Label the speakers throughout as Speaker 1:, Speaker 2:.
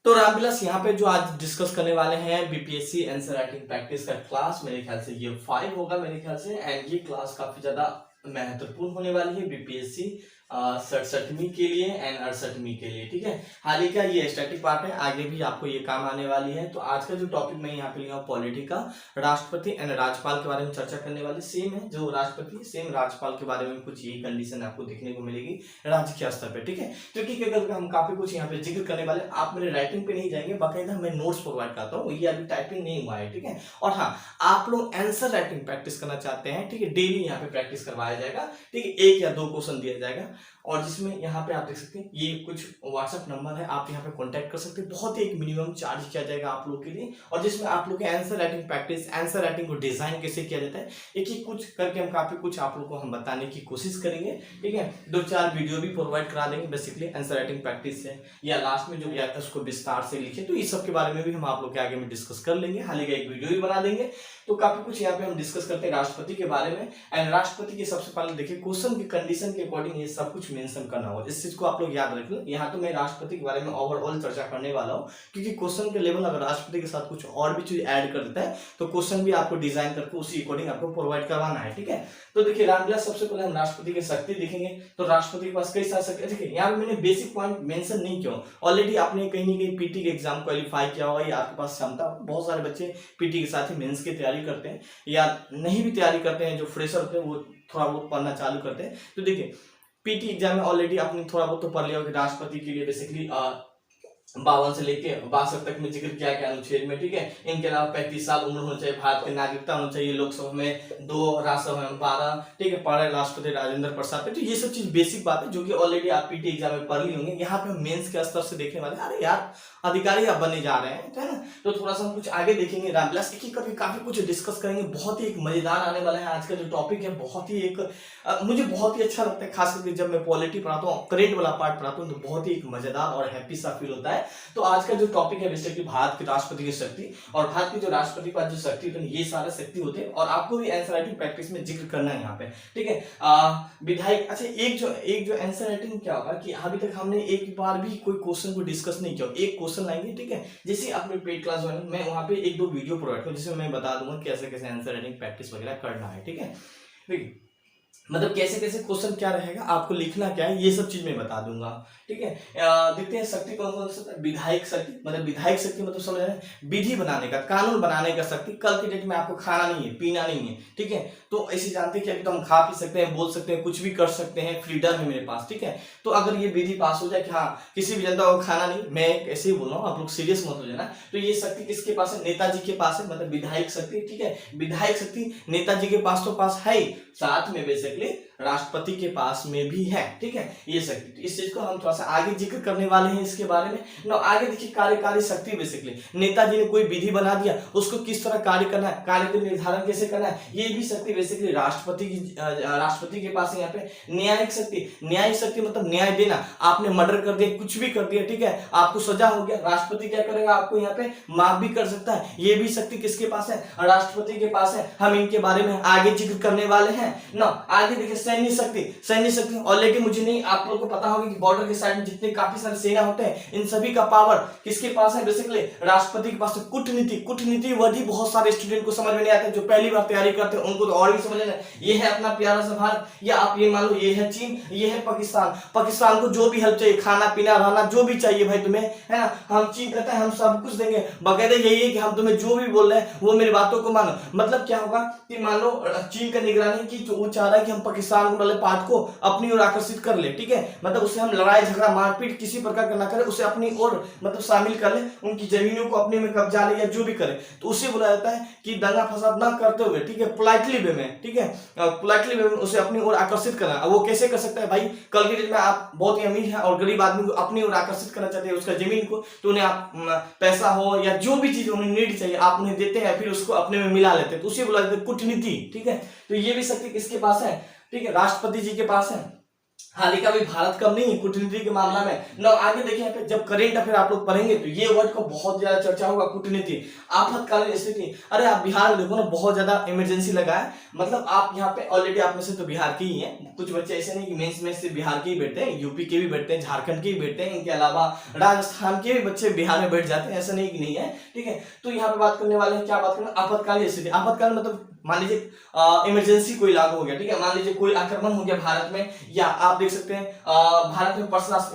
Speaker 1: तो रामविलास यहाँ पे जो आज डिस्कस करने वाले हैं बीपीएससी आंसर राइटिंग प्रैक्टिस का क्लास, मेरे ख्याल से ये 5 होगा मेरे ख्याल से। एंड ये क्लास काफी ज्यादा महत्वपूर्ण होने वाली है बीपीएससी 67वीं के लिए एंड 68वीं के लिए। ठीक है, हाल ही का ये स्टैटिक पार्ट है, आगे भी आपको ये काम आने वाली है। तो आज का जो टॉपिक मैं यहाँ पे लिया हूँ पॉलिटी का, राष्ट्रपति एंड राज्यपाल के बारे में चर्चा करने वाली। सेम है, जो राष्ट्रपति सेम राज्यपाल के बारे में कुछ यही कंडीशन आपको देखने को मिलेगी राज्य के स्तर पे। ठीक है, क्योंकि अगर हम काफी कुछ यहाँ पे जिक्र करने वाले, आप मेरे राइटिंग पे नहीं जाएंगे, बाकायदा मैं नोट्स प्रोवाइड करता हूँ, ये अभी टाइपिंग नहीं हुआ है। ठीक है, और हाँ, आप लोग आंसर राइटिंग प्रैक्टिस करना चाहते हैं, ठीक है, डेली यहाँ पे प्रैक्टिस करवाया जाएगा। ठीक है, 1 या 2 क्वेश्चन दिया जाएगा, और जिसमें यहाँ पे आप देख सकते हैं ये कुछ व्हाट्सएप नंबर है, आप यहाँ पे कांटेक्ट कर सकते हैं। बहुत ही एक मिनिमम चार्ज किया जाएगा आप लोग के लिए, और जिसमें आप लोग के answer writing practice, answer writing को डिजाइन कैसे किया जाता है, एक कुछ करके हम काफी कुछ आप लोग को हम बताने की कोशिश करेंगे। ठीक है, 2-4 वीडियो भी प्रोवाइड करा देंगे बेसिकली आंसर राइटिंग प्रैक्टिस से, या लास्ट में जो भी आता है उसको विस्तार से लिखे। तो इस सब के बारे में भी हम आप लोग के आगे में डिस्कस कर लेंगे, हाल ही का एक वीडियो भी बना देंगे। तो काफी कुछ यहाँ पे हम डिस्कस करते हैं राष्ट्रपति के बारे में। एंड राष्ट्रपति के सबसे पहले देखिए क्वेश्चन की कंडीशन के अकॉर्डिंग ये सब कुछ मेंशन करना होगा, इस चीज को आप लोग याद रख लो। यहाँ तो मैं राष्ट्रपति के बारे में ओवरऑल चर्चा करने वाला हूँ, क्योंकि क्वेश्चन के लेवल अगर राष्ट्रपति के साथ कुछ और भी चीज ऐड कर देता है तो क्वेश्चन भी आपको डिजाइन करके उसी अकॉर्डिंग आपको प्रोवाइड करवाना है। ठीक है, तो देखिए रामविलास, सबसे पहले हम राष्ट्रपति की शक्ति देखेंगे। तो राष्ट्रपति के पास कई सारी शक्ति, देखिए यहाँ मैंने बेसिक पॉइंट मेंशन नहीं किया, ऑलरेडी आपने कहीं ना कहीं पीटी के एग्जाम क्वालिफाई किया होगा, या आपके पास क्षमता। बहुत सारे बच्चे पीटी के साथ ही मेंस की तैयारी करते हैं, या नहीं भी तैयारी करते हैं, जो फ्रेशर होते हैं वो थोड़ा बहुत पढ़ना चालू करते हैं। तो देखिए पीटी एग्जाम में ऑलरेडी आपने थोड़ा बहुत तो पढ़ लिया होगा कि राष्ट्रपति के लिए बेसिकली 52 से लेके 62 तक में जिक्र किया गया अनुच्छेद में। ठीक है, इनके अलावा 35 साल उम्र होनी चाहिए, भारत की नागरिकता होनी चाहिए, लोकसभा में 2, राज्यसभा में 12। ठीक है, पढ़े राष्ट्रपति राजेंद्र प्रसाद। तो ये सब चीज बेसिक बात है जो कि ऑलरेडी आप पीटी एग्जाम में पढ़ ली होंगे। यहाँ पे मेंस के स्तर से देखने वाले, अरे यार अधिकारी आप बनने जा रहे हैं, है ना, तो थोड़ा सा हम कुछ आगे देखेंगे रामविलास, एक करके काफी कुछ डिस्कस करेंगे। बहुत ही एक मजेदार आने वाला है आज का जो टॉपिक है, बहुत ही एक मुझे बहुत ही अच्छा लगता है, खास करके जब मैं पॉलिटी पढ़ाता हूँ, करेंट वाला पार्ट पढ़ाता हूँ, तो बहुत ही एक मजेदार और हैप्पी सा फील होता है। तो आज का जो टॉपिक है बेसिकली भारत के राष्ट्रपति की शक्ति, और भारत की जो राष्ट्रपति के पास जो शक्ति होती है, ये सारे शक्ति होते हैं, और आपको भी आंसर राइटिंग प्रैक्टिस में जिक्र करना है यहाँ पे। ठीक है, विधायक, अच्छा एक जो आंसर राइटिंग क्या होगा कि अभी तक हमने एक बार भी कोई क्वेश्चन को डिस्कस नहीं किया, एक क्वेश्चन लाएंगे। ठीक है, जैसे आपने पेड क्लास ज्वाइन, मैं वहां पे 1-2 वीडियो प्रोवाइड करूँ जिसमें मैं बता दूंगा कैसे कैसे आंसर राइटिंग प्रैक्टिस वगैरह करना है। ठीक है, देखिए मतलब कैसे कैसे क्वेश्चन क्या रहेगा, आपको लिखना क्या है, ये सब चीज मैं बता दूंगा। ठीक है, देखते हैं शक्ति कौन कौन सा। विधायक शक्ति, मतलब विधायक शक्ति मतलब समझ रहे हैं, विधि बनाने का, कानून बनाने का शक्ति। कल की डेट में आपको खाना नहीं है, पीना नहीं है, ठीक है, तो ऐसे जानते हैं कि अभी तो हम खा पी सकते हैं, बोल सकते हैं, कुछ भी कर सकते हैं, फ्रीडम है मेरे पास। ठीक है, तो अगर ये विधि पास हो जाए कि हाँ किसी भी जनता को खाना नहीं, मैं ऐसे ही बोल रहा हूँ, आप लोग सीरियस मत हो जाना, तो ये शक्ति किसके पास है, नेताजी के पास है, मतलब विधायक शक्ति। ठीक है, विधायक शक्ति नेताजी के पास तो पास है, साथ में बेसिकली राष्ट्रपति के पास में भी है। ठीक है, ये शक्ति, इस चीज को हम थोड़ा सा आगे जिक्र करने वाले हैं इसके बारे में ना। आगे देखिए कार्यकारी शक्ति, बेसिकली नेताजी ने कोई विधि बना दिया, उसको किस तरह कार्य करना है, कार्य का निर्धारण कैसे करना है, ये भी शक्ति बेसिकली राष्ट्रपति के पास है। यहाँ पे न्यायिक शक्ति, न्यायिक शक्ति मतलब न्याय देना, आपने मर्डर कर दिया, कुछ भी कर दिया, ठीक है, आपको सजा हो गया, राष्ट्रपति क्या करेगा, आपको यहाँ पे माफ भी कर सकता है। ये भी शक्ति किसके पास है, राष्ट्रपति के पास है। हम इनके बारे में आगे जिक्र करने वाले हैं ना। आगे देखिए सैन्य शक्ति, सैन्य शक्ति ऑलरेडी मुझे नहीं, आप लोगों को पता होगा कि बॉर्डर के साइड में जितने काफी सारे सेना होते हैं, इन सभी का पावर किसके पास है, बेसिकली राष्ट्रपति के पास है। कूटनीति, कूटनीति वर्ड ही बहुत सारे स्टूडेंट को समझ में नहीं आता है, जो पहली बार तैयारी करते हैं उनको तो और भी समझ लेना। ये है अपना प्यारा सा भारत, या आप ये मान लो ये है चीन, ये है पाकिस्तान। पाकिस्तान को जो भी हेल्प चाहिए, खाना पीना रहना जो भी चाहिए भाई तुम्हें, है ना, हम चीन कहते हैं हम सब कुछ देंगे। बकायदा यही है कि हम तुम्हें जो भी बोल रहे हैं वो मेरी बातों को मानो। मतलब क्या होगा कि मान लो चीन का निगरानी की, जो वो चाह रहा है कि हम पाकिस्तान वाले पार्ट को अपनी ओर आकर्षित कर ले। ठीक है, मतलब उसे हम लड़ाई झगड़ा मारपीट किसी प्रकार का ना करें, उसे अपनी ओर मतलब शामिल कर ले, उनकी जमीनों को अपने में कब्जा ले या जो भी करे, तो उसे बोला जाता है कि दंगा फसाद ना करते हुए, ठीक है, पोलाइटली वे में, ठीक है, पोलाइटली वे में उसे अपनी ओर आकर्षित करना। अब वो कैसे कर सकता है भाई, कल के दिन में आप बहुत ही अमीर है और गरीब आदमी को अपनी ओर आकर्षित करना चाहते हैं, उसका जमीन को, तो उन्हें आप पैसा हो या जो भी चीज उन्हें नीड चाहिए आप उन्हें देते हैं, फिर उसको अपने में मिला लेते हैं, तो उसे बोला जाता है कूटनीति। ठीक है, तो ये भी शक्ति किसके पास है, ठीक है, राष्ट्रपति जी के पास है। हाल ही का भी भारत कम नहीं है कूटनीति के मामला में ना। आगे देखिए यहाँ पे जब करेंट अफेयर आप लोग पढ़ेंगे तो ये वर्ड का बहुत ज्यादा चर्चा होगा, कूटनीति, आपातकालीन स्थिति। अरे आप बिहार देखो ना, बहुत ज्यादा इमरजेंसी लगा है, मतलब आप यहाँ पे ऑलरेडी आप में से तो बिहार के ही हैं, कुछ बच्चे ऐसे नहीं कि मेंस में सिर्फ बिहार के ही बैठते हैं, यूपी के भी बैठते हैं, झारखंड के भी बैठते हैं, इनके अलावा राजस्थान के भी बच्चे बिहार में बैठ जाते हैं, ऐसा नहीं कि नहीं है, ठीक है। तो यहाँ पे बात करने वाले हैं, क्या बात करना, आपातकालीन स्थिति। आपातकालीन मतलब मान लीजिए इमरजेंसी कोई लागू हो गया, ठीक है, मान लीजिए कोई आक्रमण हो गया भारत में, या आप देख सकते हैं भारत में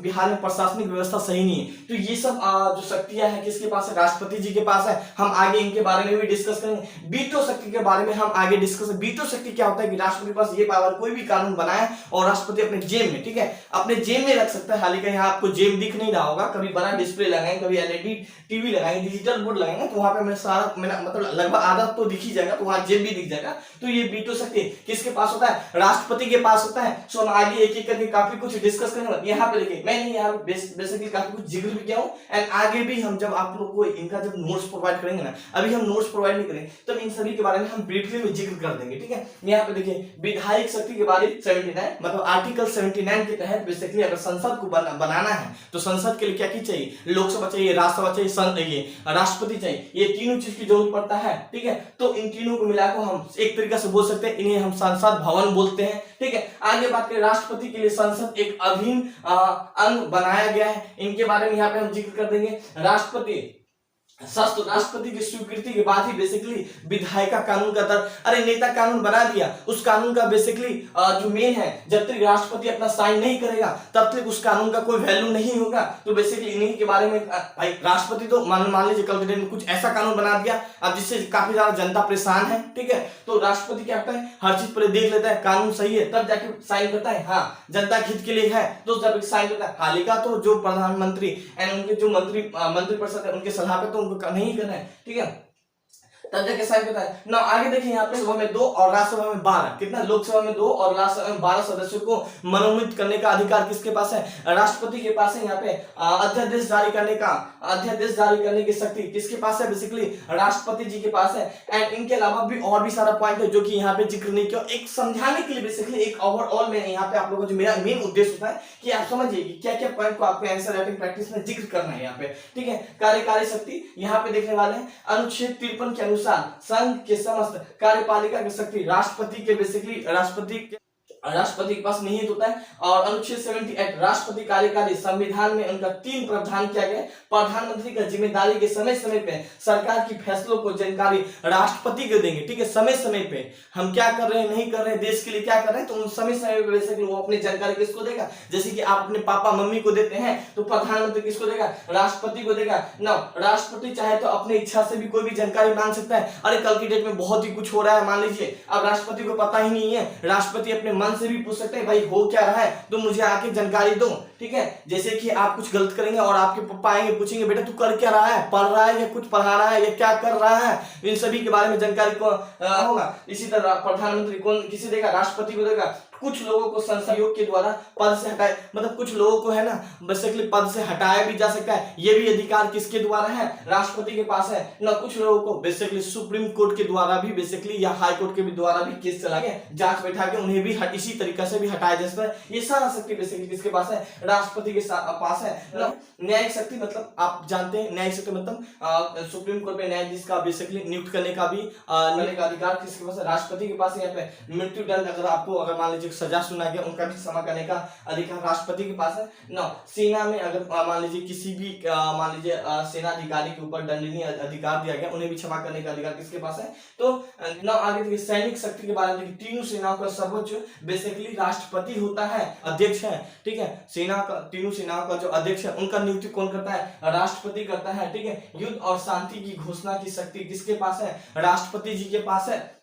Speaker 1: बिहार में प्रशासनिक व्यवस्था सही नहीं है, तो ये सब जो शक्तियां हैं किसके पास है, राष्ट्रपति जी के पास है। हम आगे इनके बारे में भी डिस्कस करेंगे। बीटो शक्ति के बारे में हम आगे डिस्कस। बीटो शक्ति क्या होता है कि राष्ट्रपति के पास ये पावर, कोई भी कानून बनाए और राष्ट्रपति अपने जेब में, ठीक है, अपने जेब में रख सकता है। हाल ही का यहाँ आपको जेब दिख नहीं रहा होगा, कभी बड़ा डिस्प्ले लगाएंगे, कभी एलईडी टीवी लगाएंगे, डिजिटल बोर्ड लगाएंगे, तो वहां पे मैं सारा मेरा मतलब लगभग आधा तो दिख ही जाएगा, तो वहां जेब भी दिख जाएगा। तो ये बीटो शक्ति किसके पास होता है, राष्ट्रपति के पास होता है। सो हम आगे एक एक करके काफी कुछ डिस्कस करेंगे। यहाँ पे देखिए मैंने यहाँ बेसिकली काफी कुछ जिक्र भी किया हूँ, एंड आगे भी हम जब आप लोग को इनका जब नोट्स प्रोवाइड करेंगे ना, अभी हम नोट्स प्रोवाइड नहीं करेंगे, तब इन सभी के बारे में हम ब्रीफली में जिक्र कर देंगे, ठीक है। यहाँ पे देखिए विधायक शक्ति के बारे में 79 मतलब आर्टिकल 79 के तहत बेसिकली अगर संसद को बनाना है तो संसद के लिए क्या चीज चाहिए, लोकसभा चाहिए, राज्यसभा चाहिए, ये राष्ट्रपति चाहिए, ये तीनों चीज की जरूरत पड़ता है, ठीक है। तो इन तीनों को मिलाकर हम एक तरीके से बोल सकते हैं, इन्हें हम संसद भवन बोलते हैं, ठीक है। आगे बात करें, राष्ट्रपति के लिए संसद एक अभिन्न अंग बनाया गया है, इनके बारे में यहाँ पे हम जिक्र कर देंगे। राष्ट्रपति की स्वीकृति के बाद ही बेसिकली विधायिका कानून का अरे नेता कानून बना दिया, उस कानून का बेसिकली जो मेन है, जब तक राष्ट्रपति अपना साइन नहीं करेगा तब तक उस कानून का कोई वैल्यू नहीं होगा। तो बेसिकली इन्हीं के बारे में भाई राष्ट्रपति तो मान लीजिए कल के दिन में कुछ ऐसा कानून बना दिया अब जिससे काफी ज्यादा जनता परेशान है, ठीक है। तो राष्ट्रपति क्या करता है, हर चीज पहले देख लेता है, कानून सही है तब जाके साइन करता है, हाँ जनता के हित के लिए है तो जब साइन करता है। हाल ही का तो जो प्रधानमंत्री एंड उनके जो मंत्रिपरिषद है उनके सलाह पे तो उनको नहीं करना है, ठीक है, तब जाके साइन करता है ना। आगे देखिए यहाँ पे सभा में 2 और राज्यसभा में 12, कितना, लोकसभा में 2 और राज्यसभा में 12 सदस्यों को मनोनीत करने का अधिकार किसके पास है, राष्ट्रपति के पास है। यहाँ पे अध्यादेश जारी करने की शक्ति किसके पास है, बेसिकली राष्ट्रपति जी के पास है। एंड इनके अलावा भी और भी सारा पॉइंट है जो कि यहाँ पे जिक्र नहीं किया, एक समझाने के लिए बेसिकली एक ओवरऑल में यहाँ पे आप लोगों को जो मेरा मेन उद्देश्य होता है कि आप समझिए कि क्या क्या पॉइंट को आपको आंसर राइटिंग प्रैक्टिस में जिक्र करना है यहाँ पे, ठीक है। कार्यकारी शक्ति यहाँ पे देखने वाले हैं, अनुच्छेद 53 के अनुसार संघ के समस्त कार्यपालिका की शक्ति राष्ट्रपति के बेसिकली राष्ट्रपति के पास निहित होता है। और अनुच्छेद 78 राष्ट्रपति कार्यकारी संविधान में उनका 3 प्रावधान किया गया। प्रधानमंत्री का जिम्मेदारी के समय समय पे सरकार की फैसलों को जानकारी राष्ट्रपति को देंगे, ठीक है, समय समय पे हम क्या कर रहे हैं नहीं कर रहे हैं, देश के लिए क्या कर रहे हैं, तो उन समय समय पे बेसिकली वो अपनी जानकारी किसको देगा, जैसे कि आप अपने पापा मम्मी को देते हैं तो प्रधानमंत्री किसको देगा, राष्ट्रपति को देगा ना। राष्ट्रपति चाहे तो अपनी इच्छा से भी कोई भी जानकारी मांग सकता है। अरे कल की डेट में बहुत ही कुछ हो रहा है, मान लीजिए अब राष्ट्रपति को पता ही नहीं है, राष्ट्रपति अपने मन से भी पूछ सकते हैं भाई हो क्या रहा है तो मुझे आके जानकारी दो, ठीक है। जैसे कि आप कुछ गलत करेंगे और आपके पापा आएंगे पूछेंगे बेटा तू कर क्या रहा है, पढ़ रहा है या कुछ पढ़ा रहा है या क्या कर रहा है, इन सभी के बारे में जानकारी को होगा। इसी तरह प्रधानमंत्री कौन किसे देगा, राष्ट्रपति को देगा। कुछ लोगों को संसद के द्वारा पद से हटाए, मतलब कुछ लोगों को है ना बेसिकली पद से हटाया भी जा सकता है, ये भी अधिकार किसके द्वारा है, राष्ट्रपति के पास है ना। कुछ लोगों को बेसिकली सुप्रीम कोर्ट के द्वारा भी बेसिकली या हाई कोर्ट के भी द्वारा भी केस चला के जांच बैठा के उन्हें भी इसी तरीके से भी हटाया जा सकता है। ये सारा शक्ति बेसिकली किसके पास है, राष्ट्रपति के पास है ना। न्यायिक शक्ति मतलब आप जानते हैं न्यायिक शक्ति मतलब सुप्रीम कोर्ट में न्यायाधीश का बेसिकली नियुक्त करने का भी अधिकार किसके पास है, राष्ट्रपति के पास है। यहाँ पे मृत्यु दंड अगर मान लीजिए सजा सुना गया उनका भी क्षमा करने का अधिकार राष्ट्रपति के पास है ना। सेना में अगर मान लीजिए किसी भी मान लीजिए सेना अधिकारी के ऊपर दंडनीय अधिकार दिया गया उन्हें भी क्षमा करने का अधिकार किसके पास है, तो ना। आगे देखिए सैनिक शक्ति के बारे में देखिए, तीनों सेनाओं का सर्वोच्च बेसिकली राष्ट्रपति होता है, अध्यक्ष है, ठीक है। सेना का तीनों सेनाओं का जो अध्यक्ष है उनका नियुक्ति कौन करता है, राष्ट्रपति करता है, ठीक है। युद्ध और शांति की घोषणा की शक्ति किसके पास है, राष्ट्रपति जी के पास है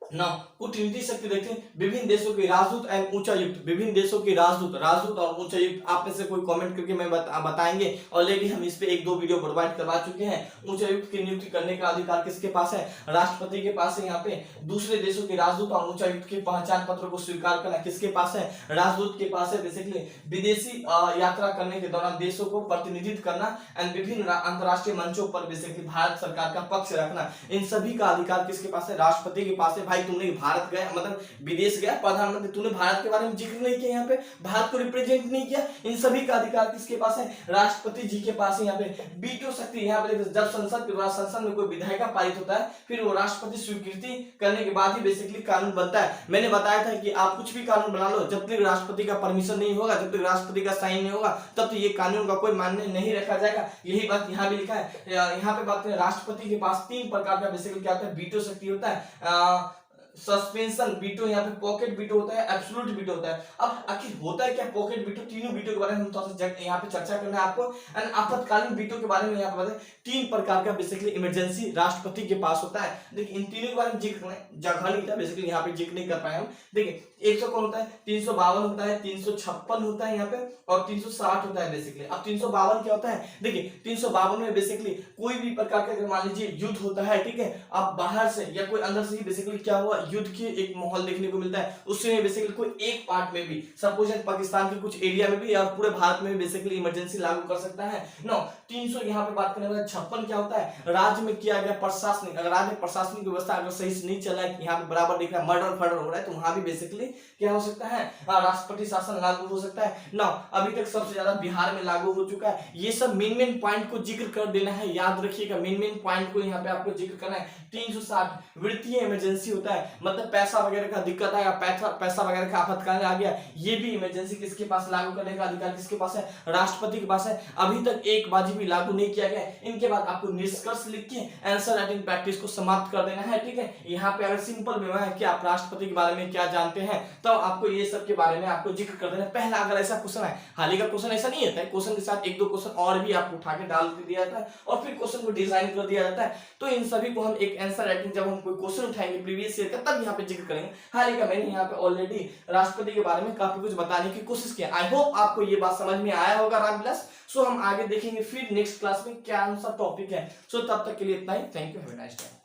Speaker 1: ना। कूटनीति शक्ति देखते हैं, विभिन्न देशों के राजदूत एवं उच्चायुक्त, विभिन्न देशों के राजदूत और उच्चायुक्त, आप में से कोई कमेंट करके मैं बताएंगे, ऑलरेडी हम इस पे 1-2 वीडियो प्रोवाइड करवा चुके हैं। उच्चायुक्त की नियुक्ति करने का अधिकार किसके पास है, राष्ट्रपति के पास है। यहाँ पे दूसरे देशों के राजदूत और उच्चायुक्त के पहचान पत्र को स्वीकार करना किसके पास है, राजदूत के पास है। बेसिकली विदेशी यात्रा करने के दौरान देशों को प्रतिनिधित्व करना एंड विभिन्न अंतरराष्ट्रीय मंचों पर बेसिकली भारत सरकार का पक्ष रखना, इन सभी का अधिकार किसके पास है, राष्ट्रपति के पास है। भाई है तुमने भारत गया मतलब विदेश गया प्रधानमंत्री, तूने भारत के बारे में जिक्र नहीं किया, यहाँ पे भारत को रिप्रेजेंट नहीं किया। इन सभी का अधिकार किसके पास है? राष्ट्रपति जी के पास है। यहाँ पे वीटो शक्ति, यहाँ पे जब संसद के द्वारा संसद में कोई विधेयक पारित होता है फिर वो राष्ट्रपति स्वीकृति करने के बाद ही बेसिकली कानून बनता है। मैंने बताया था कि आप कुछ भी कानून बना लो, जब तक राष्ट्रपति का परमिशन नहीं होगा, जब तक राष्ट्रपति का साइन नहीं होगा, तब तो ये कानून का कोई मान्य नहीं रखा जाएगा। यही बात यहाँ भी लिखा है। यहाँ पे बात करें राष्ट्रपति के पास 3 प्रकार का बेसिकली क्या होता है? वीटो शक्ति होता है, सस्पेंशन वीटो, यहाँ पे पॉकेट वीटो होता है, एब्सोल्यूट वीटो होता है। अब आखिर होता है क्या पॉकेट वीटो? तीनों वीटो के बारे में हम थोड़ा सा यहाँ पे चर्चा करना है आपको। एंड आपातकालीन वीटो के बारे में यहाँ पे बताएं 3 प्रकार का बेसिकली इमरजेंसी राष्ट्रपति के पास होता है। देखिए इन तीनों के बारे में जिक्र जगह नहीं था, बेसिकली यहाँ पे जिक्र नहीं कर पाए हम। देखिए 100 कौन होता है? 352 होता है, 356 होता है यहाँ पे, और 360 होता है बेसिकली। अब 352 क्या होता है? देखिए 352 में बेसिकली कोई भी प्रकार का, मान लीजिए युद्ध होता है, ठीक है, आप बाहर से या कोई अंदर से ही बेसिकली क्या हुआ, युद्ध की एक माहौल देखने को मिलता है, उससे बेसिकली कोई एक पार्ट में भी, सपोज पाकिस्तान के कुछ एरिया में भी या पूरे भारत में भी बेसिकली इमरजेंसी लागू कर सकता है। नो 300 यहाँ पे बात करने वाला 56 क्या होता है? राज्य में किया गया प्रशासनिक, अगर राज्य में प्रशासनिक व्यवस्था अगर सही से नहीं चल रहा है, यहाँ पे बराबर दिख रहा है मर्डर फर्डर हो रहा है, तो वहां भी बेसिकली क्या हो सकता है? राष्ट्रपति शासन लागू हो सकता है। ना अभी तक सबसे ज्यादा बिहार में लागू हो चुका है। ये सब मेन पॉइंट को जिक्र कर देना है, याद रखिएगा मेन पॉइंट को यहाँ पे आपको जिक्र करना है। 360 वित्तीय इमरजेंसी होता है, मतलब पैसा वगैरह का दिक्कत आया, पैसा वगैरह का आपातकाल आ गया, ये भी इमरजेंसी किसके पास लागू करने का अधिकार किसके पास है? राष्ट्रपति के पास है। अभी तक एक बाजी भी लागू नहीं किया गया। इनके बाद आपको निष्कर्ष लिख के आंसर राइटिंग प्रैक्टिस को समाप्त कर देना है, ठीक है। यहाँ पे अगर सिंपल में है कि आप राष्ट्रपति के बारे में क्या जानते हैं, तो आपको ये सब के बारे में आपको जिक्र कर देना है। पहला अगर ऐसा क्वेश्चन है, हाल ही का क्वेश्चन ऐसा नहीं होता है, क्वेश्चन के साथ 1-2 क्वेश्चन और भी आपको उठा के डाल दिया जाता है और फिर क्वेश्चन को डिजाइन कर दिया जाता है। तो इन सभी को हम एक आंसर राइटिंग, जब हम कोई क्वेश्चन उठाएंगे प्रीवियस ईयर का, तब यहाँ पे जिक्र करेंगे। हाल ही का मैंने यहाँ पे ऑलरेडी राष्ट्रपति के बारे में काफी कुछ बताने की कोशिश की। आई होप आपको ये बात समझ में आया होगा रामविलास। सो हम आगे देखेंगे फिर नेक्स्ट क्लास में क्या आंसर टॉपिक है। सो तब तक के लिए इतना ही। Thank you, have a nice day.